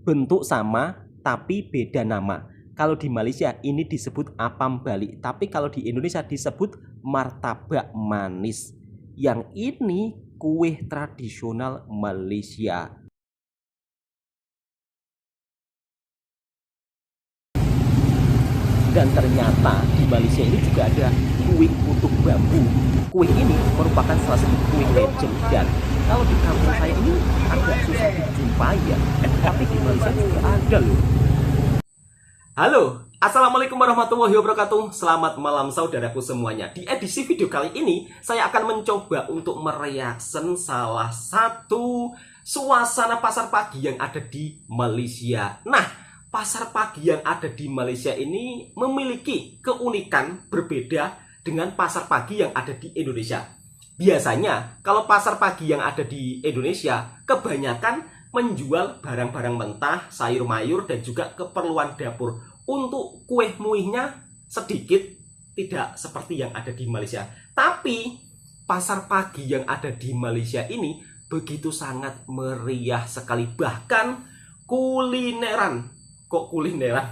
bentuk sama tapi beda nama. Kalau di Malaysia ini disebut apam bali, tapi kalau di Indonesia disebut martabak manis. Yang ini kue tradisional Malaysia. Dan ternyata di Malaysia ini juga ada kue putu bambu. Kue ini merupakan salah satu kue legend, dan kalau di kampung saya ini agak susah dijumpai ya, tapi di Malaysia juga ada loh. Halo, assalamualaikum warahmatullahi wabarakatuh. Selamat malam saudaraku semuanya. Di edisi video kali ini saya akan mencoba untuk mereaction salah satu suasana pasar pagi yang ada di Malaysia. Nah, pasar pagi yang ada di Malaysia ini memiliki keunikan berbeda dengan pasar pagi yang ada di Indonesia. Biasanya kalau pasar pagi yang ada di Indonesia kebanyakan menjual barang-barang mentah, sayur mayur, dan juga keperluan dapur. Untuk kue muihnya sedikit, tidak seperti yang ada di Malaysia. Tapi pasar pagi yang ada di Malaysia ini begitu sangat meriah sekali. Bahkan kulineran, kok kulineran?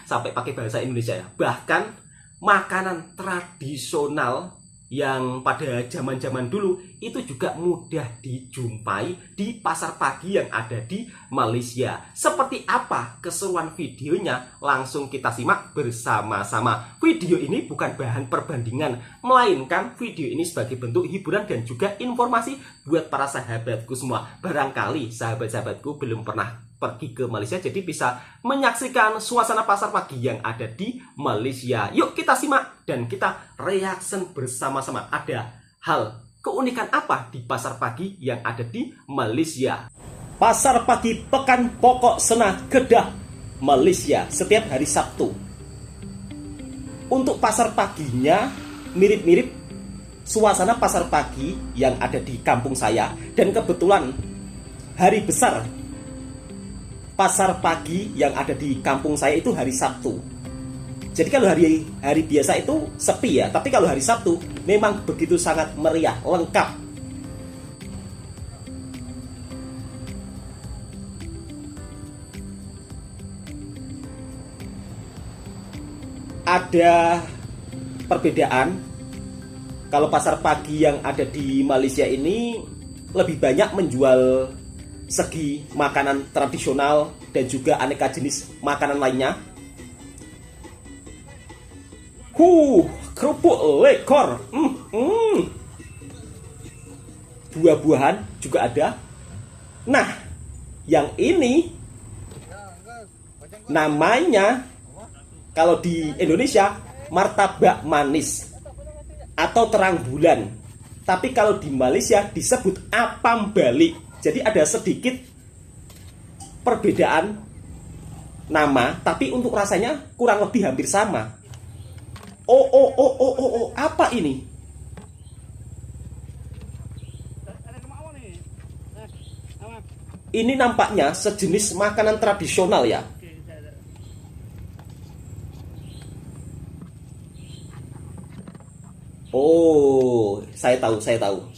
Sampai pakai bahasa Indonesia ya. Bahkan makanan tradisional yang pada zaman-zaman dulu itu juga mudah dijumpai di pasar pagi yang ada di Malaysia. Seperti apa keseruan videonya? Langsung kita simak bersama-sama. Video ini bukan bahan perbandingan, melainkan video ini sebagai bentuk hiburan dan juga informasi buat para sahabatku semua. Barangkali sahabat-sahabatku belum pernah pergi ke Malaysia, jadi bisa menyaksikan suasana pasar pagi yang ada di Malaysia. Yuk kita simak dan kita reaction bersama-sama. Ada hal keunikan apa di pasar pagi yang ada di Malaysia? Pasar pagi Pekan Pokok Sena Kedah, Malaysia, setiap hari Sabtu. Untuk pasar paginya mirip-mirip suasana pasar pagi yang ada di kampung saya, dan kebetulan hari besar pasar pagi yang ada di kampung saya itu hari Sabtu. Jadi kalau hari biasa itu sepi ya, tapi kalau hari Sabtu memang begitu sangat meriah, lengkap. Ada perbedaan. Kalau pasar pagi yang ada di Malaysia ini lebih banyak menjual segi makanan tradisional dan juga aneka jenis makanan lainnya. Kerupuk lekor, buah-buahan juga ada. Nah, yang ini namanya kalau di Indonesia martabak manis atau terang bulan, tapi kalau di Malaysia disebut apam bali. Jadi ada sedikit perbedaan nama, tapi untuk rasanya kurang lebih hampir sama. Apa ini? Ini nampaknya sejenis makanan tradisional ya. Oh, saya tahu.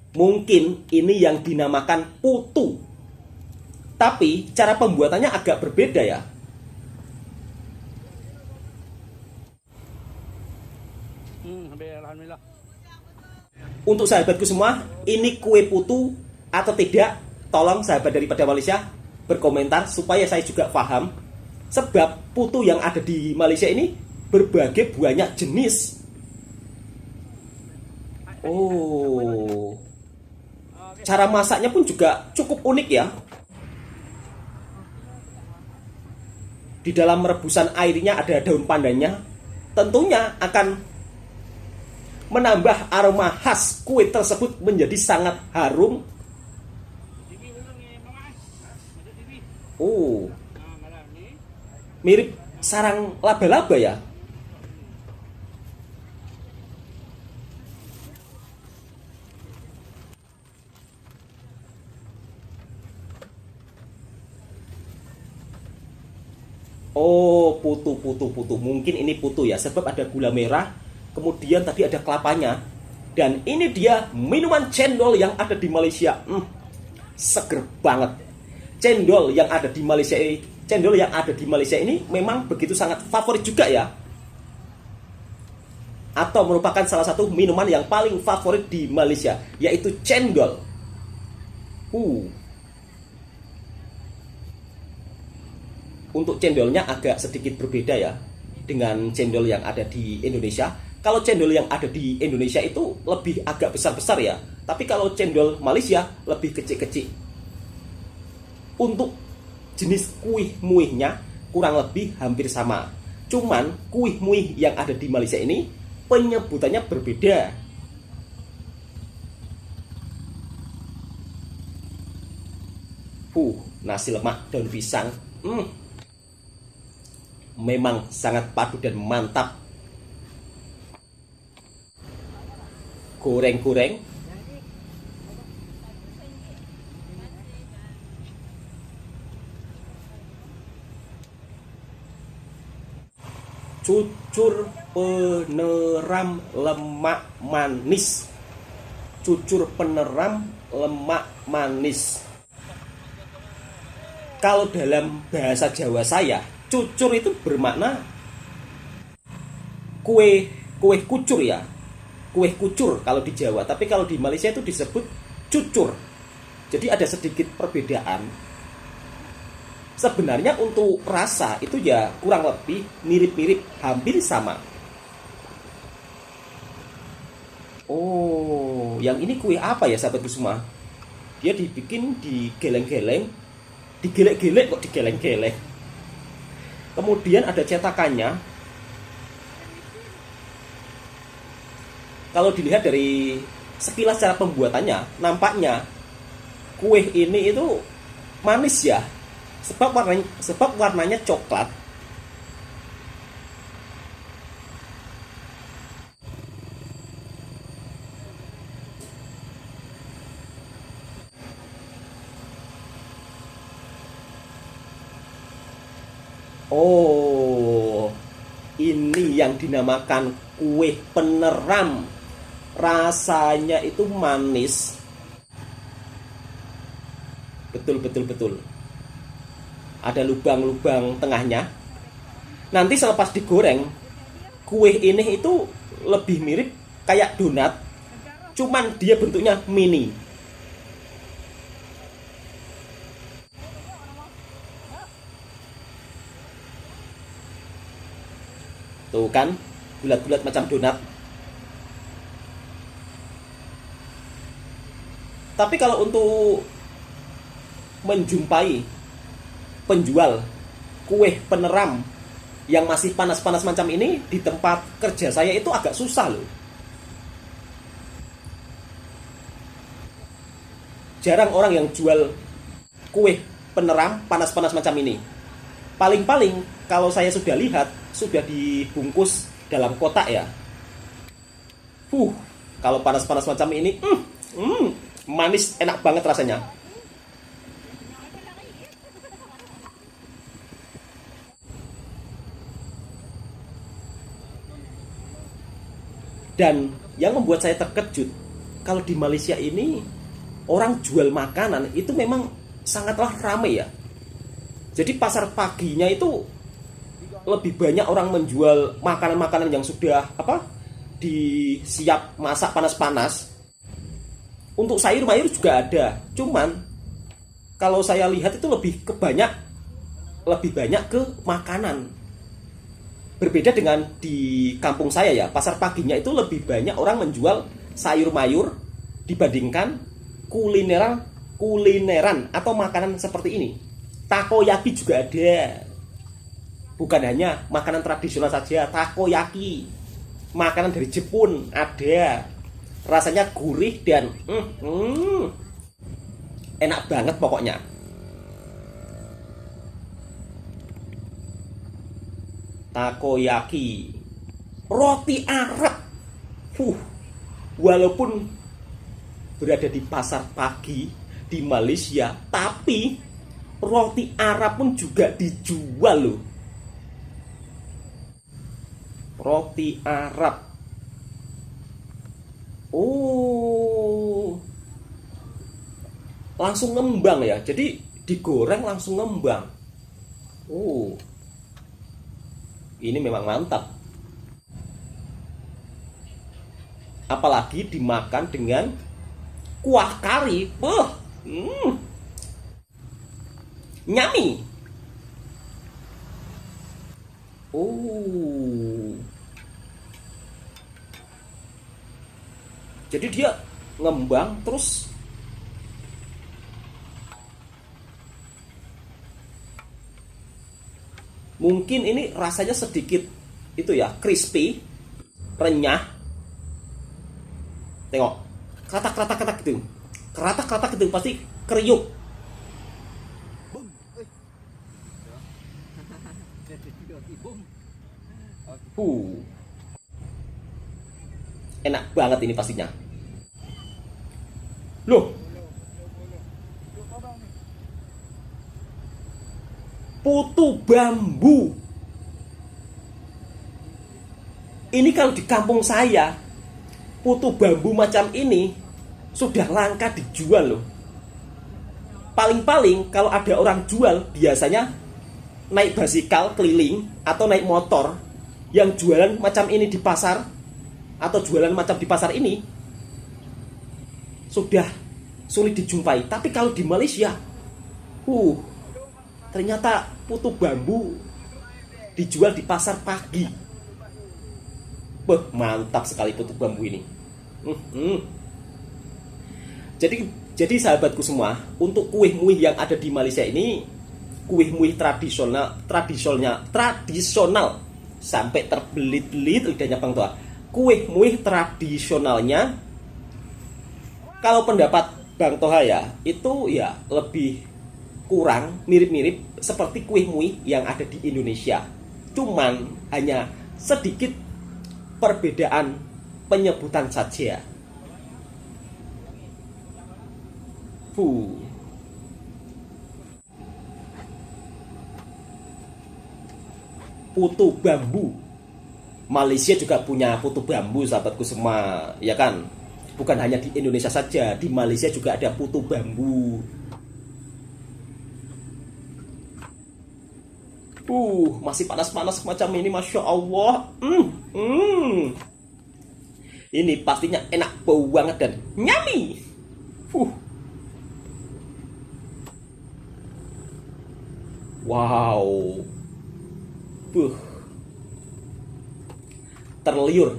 Mungkin ini yang dinamakan putu. Tapi cara pembuatannya agak berbeda ya. Untuk sahabatku semua, ini kue putu atau tidak? Tolong sahabat daripada Malaysia berkomentar supaya saya juga paham. Sebab putu yang ada di Malaysia ini berbagai banyak jenis. Oh, cara masaknya pun juga cukup unik ya. Di dalam rebusan airnya ada daun pandannya. Tentunya akan menambah aroma khas kue tersebut menjadi sangat harum. Oh, mirip sarang laba-laba ya. Oh, putu. Mungkin ini putu ya, sebab ada gula merah, kemudian tadi ada kelapanya. Dan ini dia minuman cendol yang ada di Malaysia. Seger banget. cendol yang ada di Malaysia ini, memang begitu sangat favorit juga ya, atau merupakan salah satu minuman yang paling favorit di Malaysia, yaitu cendol. Untuk cendolnya agak sedikit berbeda ya dengan cendol yang ada di Indonesia. Kalau cendol yang ada di Indonesia itu lebih agak besar-besar ya, tapi kalau cendol Malaysia lebih kecil-kecil. Untuk jenis kuih muihnya kurang lebih hampir sama. Cuman kuih muih yang ada di Malaysia ini penyebutannya berbeda. Nasi lemak daun pisang. Memang sangat padu dan mantap. Goreng-goreng. Cucur peneram lemak manis. Cucur peneram lemak manis. Kalau dalam bahasa Jawa saya, cucur itu bermakna kue kucur ya. Kue kucur kalau di Jawa, tapi kalau di Malaysia itu disebut cucur. Jadi ada sedikit perbedaan. Sebenarnya untuk rasa itu ya kurang lebih mirip-mirip, hampir sama. Yang ini kue apa ya sahabatku semua? Dia dibikin digeleng-geleng, digelek-gelek kok digeleng-geleng. Kemudian ada cetakannya. Kalau dilihat dari sekilas cara pembuatannya, nampaknya kue ini itu manis ya. Sebab warnanya coklat. Ini yang dinamakan kue peneram. Rasanya itu manis. Betul. Ada lubang-lubang tengahnya. Nanti selepas digoreng, kue ini itu lebih mirip kayak donat, cuman dia bentuknya mini. Tuh kan, bulat-bulat macam donat. Tapi kalau untuk menjumpai penjual kue peneram yang masih panas-panas macam ini di tempat kerja saya itu agak susah loh. Jarang orang yang jual kue peneram panas-panas macam ini. Paling-paling kalau saya sudah lihat sudah dibungkus dalam kotak ya. Kalau panas-panas macam ini, manis, enak banget rasanya. Dan yang membuat saya terkejut, kalau di Malaysia ini orang jual makanan itu memang sangatlah ramai ya. Jadi pasar paginya itu lebih banyak orang menjual makanan-makanan yang sudah disiap masak panas-panas. Untuk sayur-mayur juga ada. Cuman kalau saya lihat itu lebih banyak ke makanan. Berbeda dengan di kampung saya ya, pasar paginya itu lebih banyak orang menjual sayur-mayur dibandingkan kulineran atau makanan seperti ini. Takoyaki juga ada. Bukan hanya makanan tradisional saja, takoyaki. Makanan dari Jepun ada. Rasanya gurih dan enak banget pokoknya. Takoyaki, roti Arab. Walaupun berada di pasar pagi di Malaysia, tapi roti Arab pun juga dijual loh. Roti Arab. Langsung ngembang ya. Jadi digoreng langsung ngembang. Oh, ini memang mantap. Apalagi dimakan dengan kuah kari. Nyami. Oh, jadi dia ngembang terus mungkin ini rasanya sedikit itu ya, crispy, renyah. Tengok, keratak-keratak gitu. Keratak-keratak gitu pasti kriuk. Enak banget ini pastinya. Loh, putu bambu. Ini kalau di kampung saya, putu bambu macam ini sudah langka dijual loh. Paling-paling kalau ada orang jual, biasanya naik basikal keliling atau naik motor yang jualan macam ini di pasar, atau jualan macam di pasar ini sudah sulit dijumpai. Tapi kalau di Malaysia, ternyata putu bambu dijual di pasar pagi. Mantap sekali putu bambu ini. Jadi sahabatku semua, untuk kuih-muih yang ada di Malaysia ini, kuih-muih tradisional sampai terbelit-belit lidahnya Bang Toha. Kuih-muih tradisionalnya, kalau pendapat Bang Toha ya, itu ya lebih kurang mirip-mirip seperti kuih-muih yang ada di Indonesia. Cuman hanya sedikit perbedaan penyebutan saja. Putu bambu. Malaysia juga punya putu bambu, sahabatku semua, ya kan? Bukan hanya di Indonesia saja, di Malaysia juga ada putu bambu. Masih panas-panas macam ini, Masya Allah. Ini pastinya enak banget dan nyami. Wow. Terliur.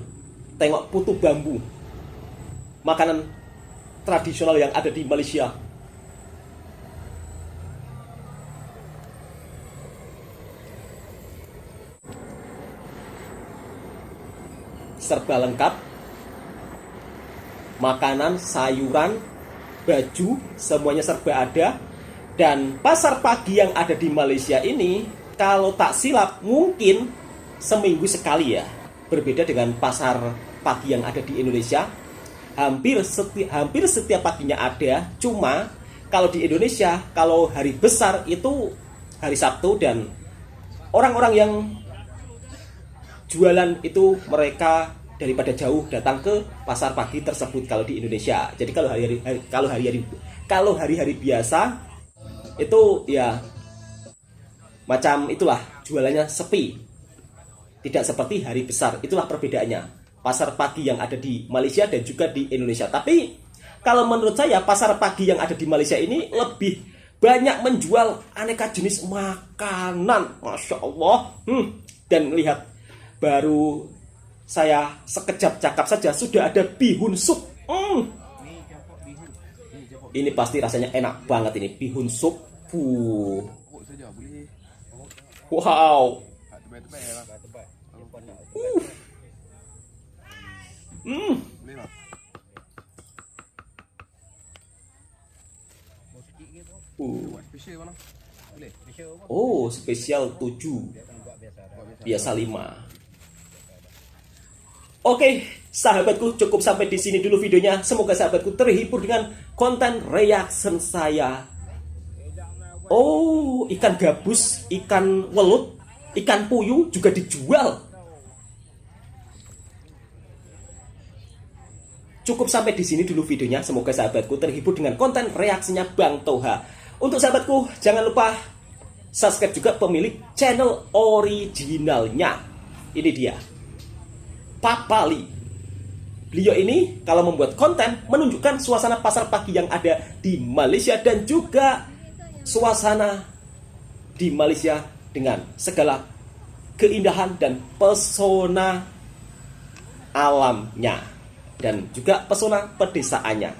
Tengok putu bambu, makanan tradisional yang ada di Malaysia. Serba lengkap. Makanan, sayuran, baju, semuanya serba ada. Dan pasar pagi yang ada di Malaysia ini, kalau tak silap mungkin seminggu sekali ya. Berbeda dengan pasar pagi yang ada di Indonesia, hampir setiap paginya ada. Cuma kalau di Indonesia, kalau hari besar itu hari Sabtu, dan orang-orang yang jualan itu mereka daripada jauh datang ke pasar pagi tersebut kalau di Indonesia. Jadi kalau hari-hari biasa itu ya macam itulah, jualannya sepi. Tidak seperti hari besar. Itulah perbedaannya pasar pagi yang ada di Malaysia dan juga di Indonesia. Tapi kalau menurut saya, pasar pagi yang ada di Malaysia ini lebih banyak menjual aneka jenis makanan. Masya Allah. Dan lihat, baru saya sekejap cakap saja sudah ada bihun sup. Ini pasti rasanya enak banget ini, bihun sup. Wow. Oh, spesial 7, biasa 5. Oke, sahabatku, cukup sampai di sini dulu videonya. Semoga sahabatku terhibur dengan konten reaction saya. Oh, ikan gabus, ikan welut, ikan puyuh juga dijual. Cukup sampai di sini dulu videonya. Semoga sahabatku terhibur dengan konten reaksinya Bang Toha. Untuk sahabatku, jangan lupa subscribe juga pemilik channel originalnya. Ini dia, Papali. Beliau ini kalau membuat konten menunjukkan suasana pasar pagi yang ada di Malaysia dan juga suasana di Malaysia dengan segala keindahan dan pesona alamnya dan juga pesona pedesaannya.